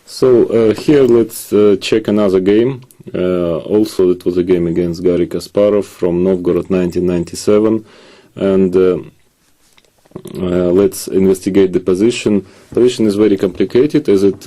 So here let's check another game. Also, it was a game against Garry Kasparov from Novgorod 1997, and let's investigate the position. Position is very complicated, as it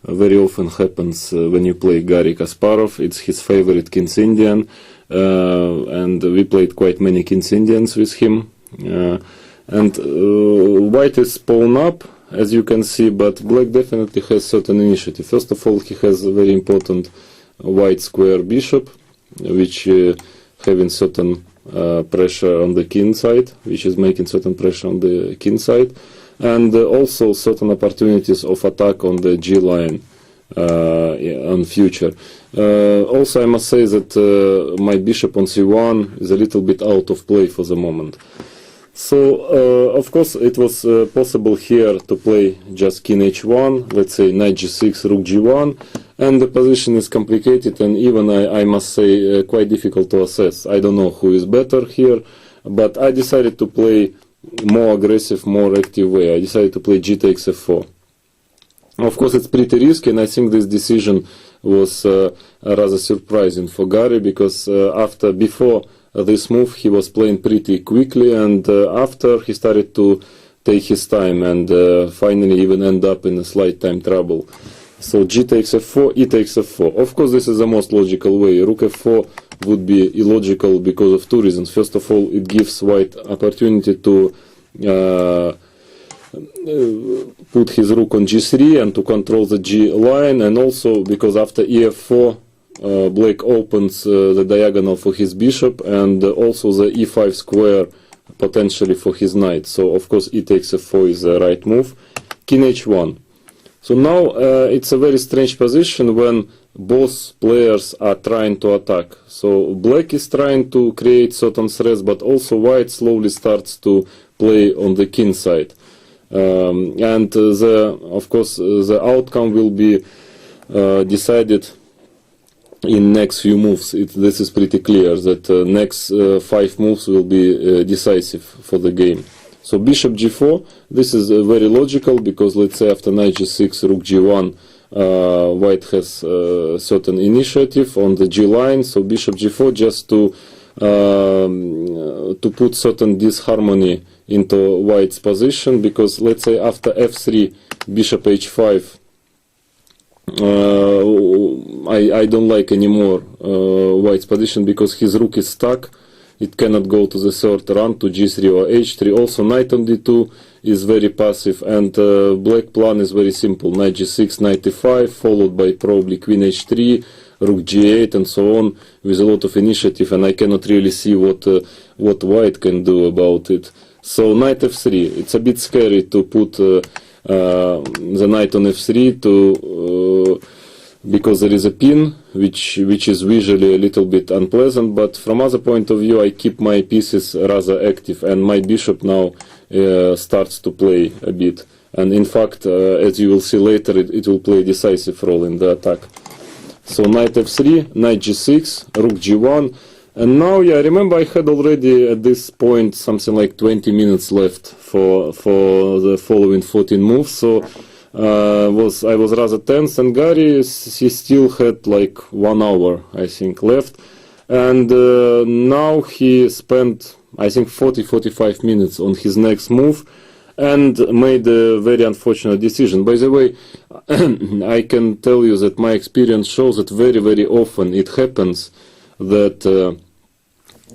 very often happens when you play Garry Kasparov. It's his favorite King's Indian, and we played quite many King's Indians with him. And white is pawn up, as you can see, but black definitely has certain initiative. First of all, he has a very important white square bishop, which having certain pressure on the king side, which is making certain pressure on the king side, and also certain opportunities of attack on the G line on future. Also, I must say that my bishop on C1 is a little bit out of play for the moment. So, of course, it was possible here to play just king h1, let's say knight g6, rook g1, and the position is complicated and even, I must say, quite difficult to assess. I don't know who is better here, but I decided to play more aggressive, more active way. I decided to play g takes f4. Of course, it's pretty risky, and I think this decision was rather surprising for Garry, because before this move he was playing pretty quickly, and after he started to take his time and finally even end up in a slight time trouble. So g takes f4, e takes f4. Of course, this is the most logical way. Rook f4 would be illogical because of two reasons. First of all, it gives white opportunity to put his rook on g3 and to control the g line, and also because after ef4 black opens the diagonal for his bishop, and also the e5 square potentially for his knight. So of course e takes f4 is the right move. King h1. So now it's a very strange position when both players are trying to attack. So black is trying to create certain threats, but also white slowly starts to play on the king side. And of course the outcome will be decided in next few moves. This is pretty clear that next 5 moves will be decisive for the game. So bishop g4, this is very logical, because let's say after knight g6, rook g1, white has certain initiative on the g line. So bishop g4 just to put certain disharmony into white's position, because let's say after f3, bishop h5, I don't like anymore white's position, because his rook is stuck. It cannot go to the third rank to g3 or h3. Also knight on d2 is very passive, and black plan is very simple. Knight g6, knight e5, followed by probably queen h3, rook g8, and so on, with a lot of initiative, and I cannot really see what white can do about it. So knight f3, it's a bit scary to put the knight on f3 because there is a pin which is visually a little bit unpleasant, but from other point of view I keep my pieces rather active, and my bishop now starts to play a bit, and in fact as you will see later, it will play a decisive role in the attack. So knight f3, knight g6, rook g1, and now, yeah, remember I had already at this point something like 20 minutes left for the following 14 moves, so I was rather tense, and Garry, he still had like 1 hour, I think, left, and now he spent, I think, 40-45 minutes on his next move, and made a very unfortunate decision. By the way, I can tell you that my experience shows that very, very often it happens that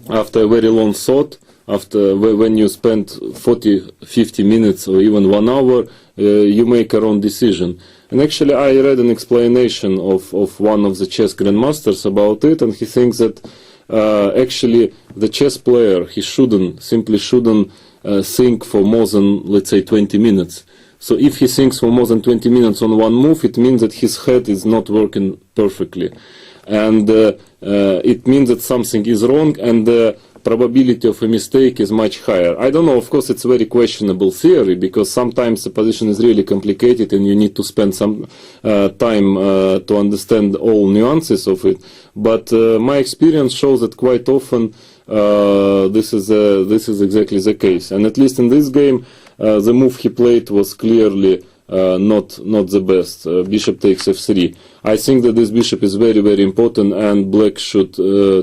after a very long thought, when you spend 40-50 minutes or even 1 hour, you make a wrong decision. And actually I read an explanation of one of the chess grandmasters about it, and he thinks that actually the chess player, he simply shouldn't think for more than, let's say, 20 minutes. So if he thinks for more than 20 minutes on one move, it means that his head is not working perfectly, and it means that something is wrong, and the probability of a mistake is much higher. I don't know, of course it's a very questionable theory, because sometimes the position is really complicated and you need to spend some time to understand all nuances of it, but my experience shows that quite often this is exactly the case. And at least in this game, the move he played was clearly not the best. Bishop takes f3. I think that this bishop is very, very important, and black should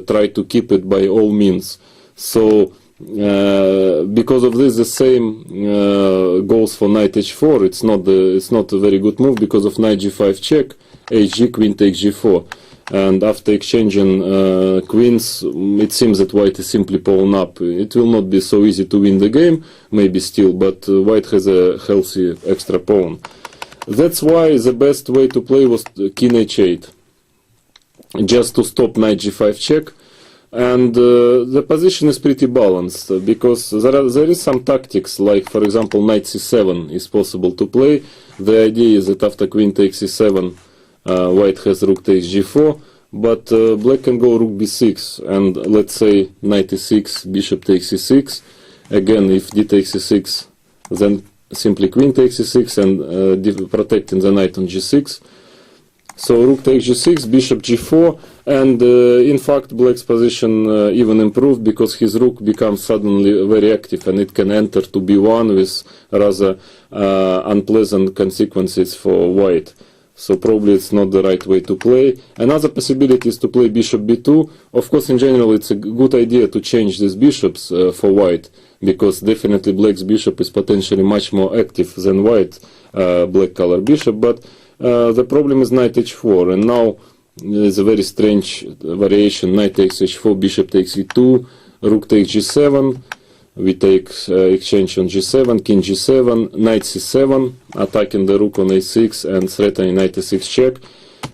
try to keep it by all means. So because of this, the same goes for knight h4. It's not a very good move because of knight g5 check, hg, queen takes g4. And after exchanging queens, it seems that white is simply pawn up. It will not be so easy to win the game, maybe still, but white has a healthy extra pawn. That's why the best way to play was king h8, just to stop knight g5 check. And the position is pretty balanced, because there is some tactics, like for example knight c7 is possible to play. The idea is that after queen takes c7, white has rook takes g4, but black can go rook b6, and let's say knight e6, bishop takes e6. Again, if d takes e6, then simply queen takes e6 and protecting the knight on g6. So rook takes g6, bishop g4, and in fact black's position even improved, because his rook becomes suddenly very active and it can enter to b1 with rather unpleasant consequences for white. So probably it's not the right way to play. Another possibility is to play bishop b2. Of course, in general, it's a good idea to change these bishops for white, because definitely black's bishop is potentially much more active than white black color bishop. But the problem is knight h4, and now there's a very strange variation. Knight takes h4, bishop takes e2, rook takes g7. We take exchange on g7, king g7, knight c7, attacking the rook on a6 and threatening knight e6 check,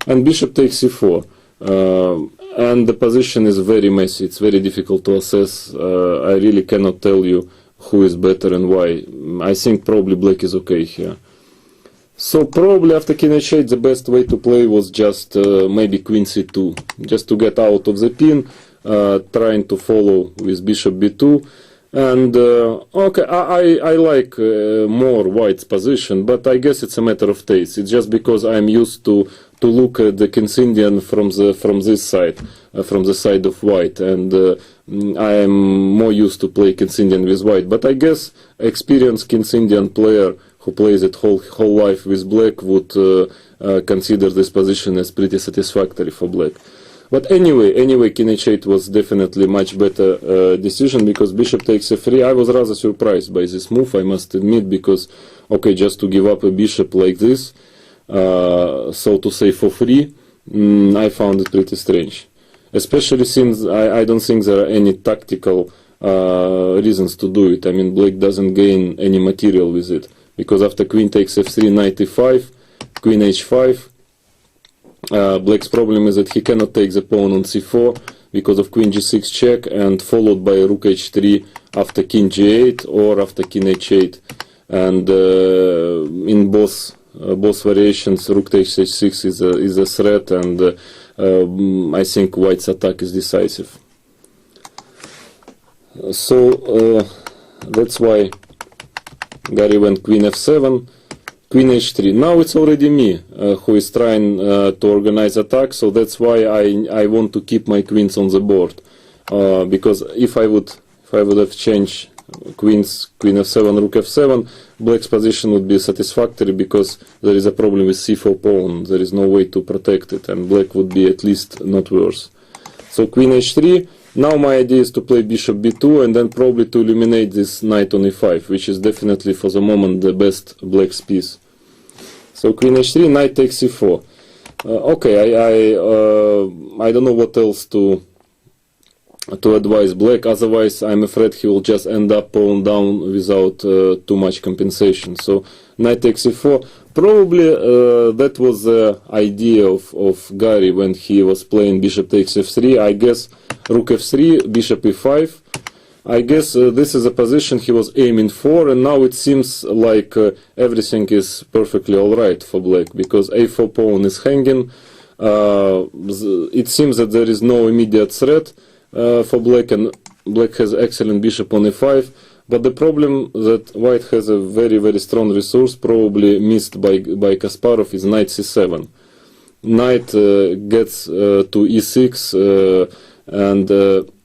and bishop takes c4. And the position is very messy. It's very difficult to assess. I really cannot tell you who is better and why. I think probably black is okay here. So probably after king h8, the best way to play was just maybe queen c2, just to get out of the pin, trying to follow with bishop b2. And okay, I like more white's position, but I guess it's a matter of taste. It's just because I'm used to look at the King's Indian from this side, from the side of white, and I am more used to play King's Indian with white. But I guess experienced King's Indian player who plays it whole life with black would consider this position as pretty satisfactory for black. But anyway, king h8 was definitely much better decision, because bishop takes f3. I was rather surprised by this move, I must admit, because, okay, just to give up a bishop like this, so to say for free, I found it pretty strange. Especially since I don't think there are any tactical reasons to do it. I mean, black doesn't gain any material with it, because after queen takes f3, knight e5, queen h5, black's problem is that he cannot take the pawn on c4 because of queen g6 check, and followed by rook h3 after king g8 or after king h8. And in both variations, rook takes h6 is a threat, and I think white's attack is decisive. So that's why Gary went queen f7. Queen h3. Now it's already me who is trying to organize attack, so that's why I want to keep my queens on the board. Because if I would have changed queen f7, rook f7, black's position would be satisfactory, because there is a problem with c4 pawn. There is no way to protect it, and black would be at least not worse. So queen h3. Now my idea is to play bishop b2, and then probably to eliminate this knight on e5, which is definitely for the moment the best black's piece. So queen h3, knight takes c4. Okay, I don't know what else to advise black. Otherwise, I'm afraid he will just end up pawn down without too much compensation. So knight takes c4. Probably that was the idea of Gary when he was playing bishop takes f3. I guess rook f3, bishop e5. I guess this is a position he was aiming for, and now it seems like everything is perfectly alright for black, because a4 pawn is hanging. It seems that there is no immediate threat for black, and black has excellent bishop on e5. But the problem that white has a very, very strong resource, probably missed by Kasparov, is knight c7. Knight gets to e6, and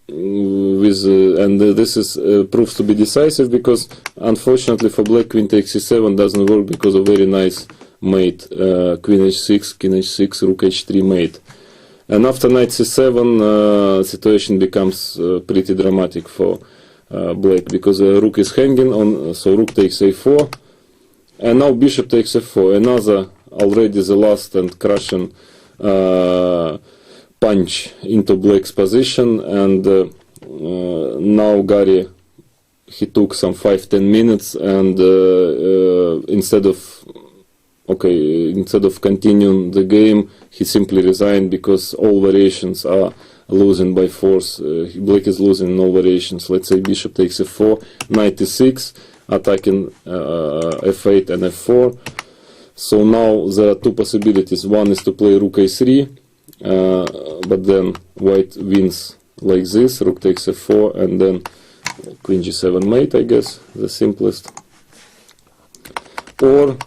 and this is proves to be decisive, because unfortunately for black queen takes c7 doesn't work because of very nice mate, queen h6, king h6, rook h3 mate. And after knight c7, situation becomes pretty dramatic for black, because rook is hanging on, so rook takes a4, and now bishop takes f4, another already the last and crushing punch into black's position. And now Gary, he took some 5-10 minutes, and instead of continuing the game, he simply resigned, because all variations are losing by force. Black is losing in all variations. Let's say bishop takes f4, knight e6, attacking f8 and f4. So now there are two possibilities. One is to play rook a3, but then white wins like this, rook takes f4, and then queen g7 mate, I guess, the simplest. Or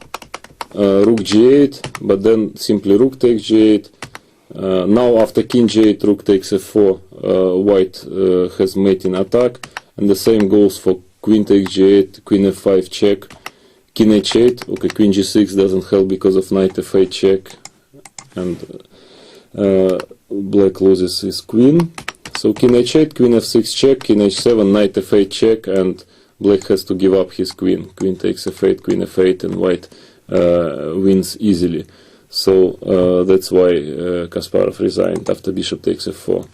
rook g8, but then simply rook takes g8. Now after king g8, rook takes f4, white has mating attack, and the same goes for queen takes g8, queen f5 check, king h8. Okay, queen g6 doesn't help because of knight f8 check, and black loses his queen. So king h8, queen f6 check, king h7, knight f8 check, and black has to give up his queen. Queen takes f8, queen f8, and white wins easily. So that's why Kasparov resigned after bishop takes f4.